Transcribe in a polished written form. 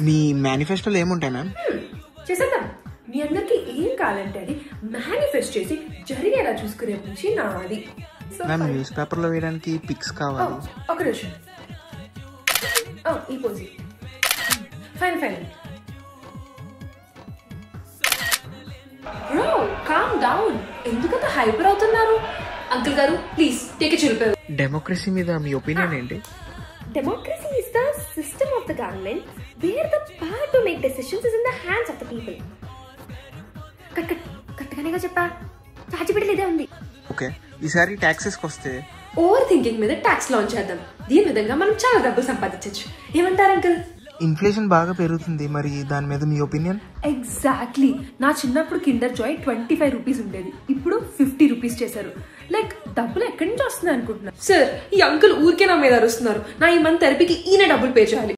మీ మేనిఫెస్టోలో ఏముంటాయి మ్యామ్? చేసేద్దాం. మీ అందరికి ఏం కావాలంటే అది మేనిఫెస్ట్ చేసి జరిగేలా చూసుకునే నుంచి నాది. మ్యామ్ న్యూస్ పేపర్ లో వేయడానికి పిక్స్ కావాలి. ఒక నిమిషం. ఈ పోజి fine fine. Bro calm down. ఎందుకంత హైపర్ అవుతున్నారు? అంకుల్ గారు please take it chill. Democracy మీద మీ ఒపీనియన్ ఏంటి? Democracy is the system of the government where the power to make decisions is in the hands of the people. కరెక్ట్గానేగా చెప్పా. చాచిపెట్టలు ఇదే ఉంది. Okay, ఈసారి ట్యాక్సెస్కి వస్తే ఓవర్ థింకింగ్ మీద ట్యాక్స్ లాంచ్ చేద్దాం. దీని విధంగా మనం చాలా డబ్బులు సంపాదించవచ్చు. ఏమంటారు అంకుల్? ఇన్ఫ్లేషన్ బాగా పెరుగుతుంది, మరి దాని మీద మీ ఒపీనియన్? ఎగ్జాక్ట్లీ. నా చిన్నప్పుడు కిండర్ జాయ్ 25 రూపీస్ ఉండేది, ఇప్పుడు 50 రూపీస్ చేశారు. లైక్ డబ్బులు ఎక్కడి నుంచి వస్తున్నాయి అనుకుంటున్నారు? సార్ ఈ అంకుల్ ఊరికే నా మీద అరుస్తున్నారు. నా ఈ మంత్ థెరపీకి ఈయన డబ్బులు పే చేయాలి.